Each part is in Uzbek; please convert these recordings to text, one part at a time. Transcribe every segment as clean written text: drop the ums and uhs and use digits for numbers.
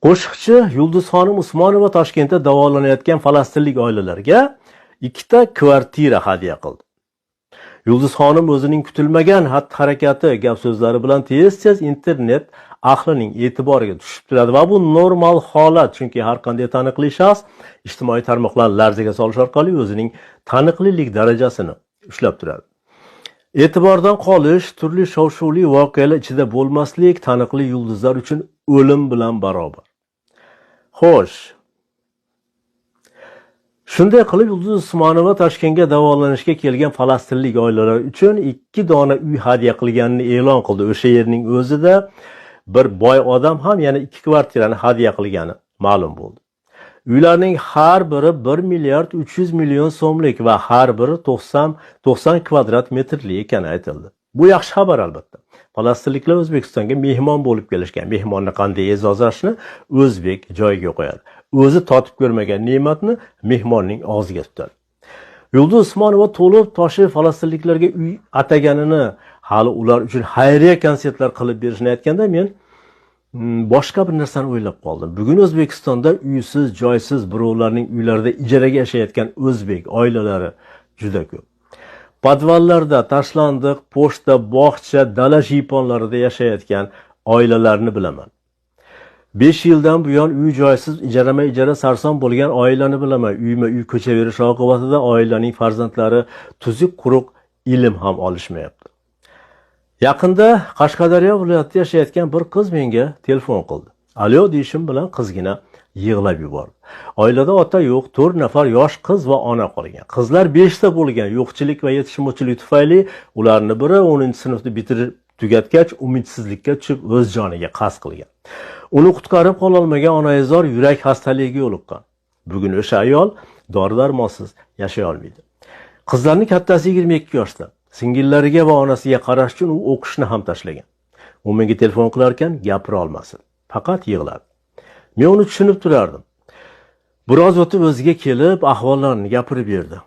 Qo'shiqchi Yulduzxonim Usmonova Toshkentda davolanayotgan falastinlik oilalarga 2 ta kvartira hadya qildi. Yulduzxonim o'zining kutilmagan xatti-harakati, gap-so'zlari bilan tez-tez internet ahlining e'tiboriga tushib turadi va bu normal holat, chunki har qanday taniqli shaxs ijtimoiy tarmoqlarni larzaga solish orqali o'zining taniqlilik darajasini ushlab turadi. E'tibordan qolish, turli shov-shuvli voqealar ichida bo'lmaslik taniqli yulduzlar uchun o'lim bilan barobar. Xo'sh, shunday qilib Yulduz Usmonova Toshkentga davolanishga kelgan falastinlik oilalar uchun 2 dona uy hadya qilganini e'lon qildi. O'sha yerning o'zida bir boy odam ham yana 2 kvartirani hadya qilgani ma'lum bo'ldi. Uylarning har biri 1 milliard 300 million so'mlik va har biri 90 kvadrat metrli ekani aytildi. Bu yaxshi xabar albatta. Falastinliklar O'zbekistonga mehmon bo'lib kelishgan. Mehmonni qanday e'zozlashni o'zbek joyiga qo'yadi. O'zi totib ko'rmagan ne'matni mehmonning og'ziga tutadi. Yulduz Usmonova to'lib toshib falastinliklarga uy ataganini, hali ular uchun xayriya konsertlar qilib berishni aytganda men boshqa bir narsani o'ylab qoldim. Bugun O'zbekistonda uysiz, joysiz birovlarning uylarida ijaraga yashayotgan o'zbek oilalari juda ko'p. Podvallarda, tashlandiq, pochta, bog'cha, dala jiponlarida yashayotgan oilalarni bilaman. 5 yildan buyon uy joysiz, ijara sarson bo'lgan oilani bilaman. Uyma-uy ko'chaverish oqibatida oilaning farzandlari tuzuk quruq ilm ham olishmayapti. Yaqinda Qashqadaryo viloyatida yashayotgan bir qiz menga telefon qildi. Alo deyishim bilan qizgina yig'lab yubordi. Oilada ota yo'q, 4 nafar yosh qiz va ona qolgan. Qizlar 5 ta bo'lgan. Yo'qchilik va yetishmovchilik tufayli ularni biri 10-sinfni bitirib tugatgach umidsizlikka tushib o'z joniga qasd qilgan. Uni qutqarib qololmagan onaizor yurak xastaligiga yo'liqqan. Bugun o'sha ayol dori-darmonsiz yashay olmaydi. Qizlarning kattasi 22 yoshda. Singillariga va onasiga qarash uchun u o'qishni ham tashlagan. U menga telefon qilar ekan, gapira olmasdi. Faqat yig'ladi. Men uni tushunib turardim. Biroz o'tib o'ziga kelib, ahvollarini gapirib berdi.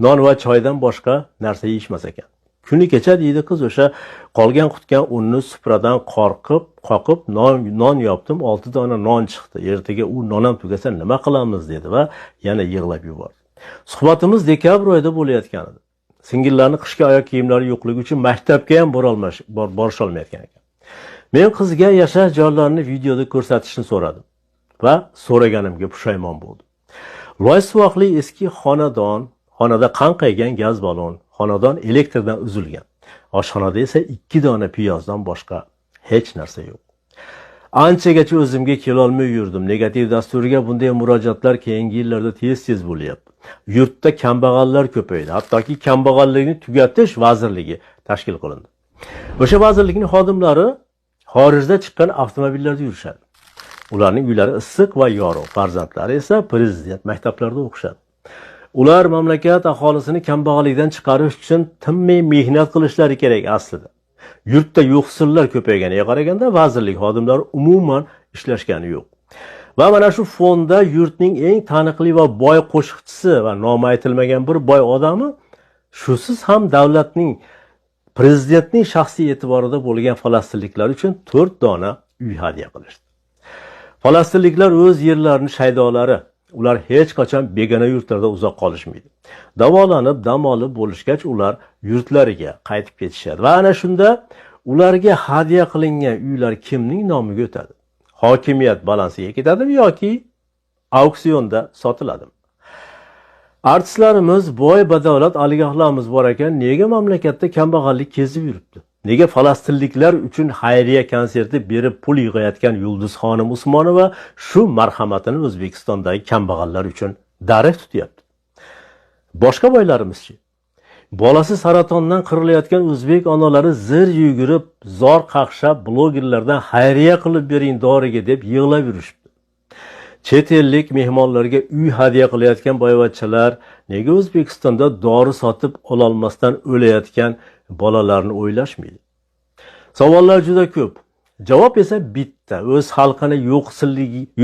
Non va choydan boshqa narsa yeyishmas ekan. Kuni kecha deydi qiz, o'sha qolgan qutgan unni supradan qoqib non yopdim, 6 dona non chiqdi. Ertaga u non ham tugasa nima qilamiz dedi va yana yig'lab yubordi. Suhbatimiz dekabr oyida bo'layotgan edi. Singillarning qishki oyoq kiyimlari yo'qligi uchun maktabga ham borish olmayotgan ekan. Men qizga yashash joylarini videoda ko'rsatishni so'radim va so'raganimga pushaymon bo'ldim. Loy suvoqli eski xonada qanqaygan gaz balon, xonadon elektrdan uzilgan. Oshxonada esa 2 dona piyozdan boshqa hech narsa yo'q. Anchagacha o'zimga kela olmay yurdim. Negativ dasturiga bunday murojaatlar keyingi yillarda tez-tez bo'lyapti. Yurtda kambag'allar ko'paydi. Hattoki kambag'allikni tugatish vazirligi tashkil qilindi. O'sha vazirlikning xodimlari xorijda chiqqan avtomobillarda yurishadi. Ularning uylari issiq va yorug', farzandlari esa prezident maktablarida o'qishadi. Ular mamlakat aholisini kambag'allikdan chiqarish uchun tinmay mehnat qilishlari kerak aslida. Yurtda yo'qsillar ko'payganiga qaraganda vazirlik xodimlari umuman ishlashgani yo'q. Va mana shu fonda yurtning eng taniqli va boy qo'shiqchisi va nomi aytilmagan bir boy odami shusiz ham prezidentning shaxsiy e'tiborida bo'lgan falastinliklar uchun 4 dona uy hadya qilishdi. Falastinliklar o'z yerlarining shaydolari. Ular hech qachon begona yurtlarda uzoq qolishmaydi. Davolanib, dam olib bo'lishgach ular yurtlariga qaytib ketishadi. Va ana shunda ularga hadya qilingan uylar kimning nomiga o'tadi? Hokimiyat balansiga ketadimi yoki auksionda sotiladimi? Artistlarimiz, boy badavlat oligarxlarimiz bor ekan, nega mamlakatda kambag'allik kezib yuribdi? Nega falastinliklar uchun xayriya konserti berib pul yig'ayotgan Yulduzxonim Usmonova shu marhamatini O'zbekistondagi kambag'allar uchun darig' tutyapti? Boshqa boylarimizchi? Bolasi saratondan qirilayotgan o'zbek onalari zir yugurib, zor qaqshab blogerlardan xayriya qilib bering doriga deb yig'lab yurishibdi. Chet ellik mehmonlarga uy hadya qilayotgan boyvachchalar nega O'zbekistonda dori sotib ololmasdan o'layotgan bolalarni o'ylashmaydi? Savollar juda ko'p. Javob esa bitta. O'z xalqini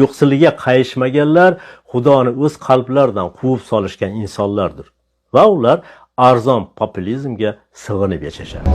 yo'qsilligiga qayishmaganlar Xudoni o'z qalblaridan quvib solishgan insonlardir. Va ular arzon populizmga sig'inib yashashadi.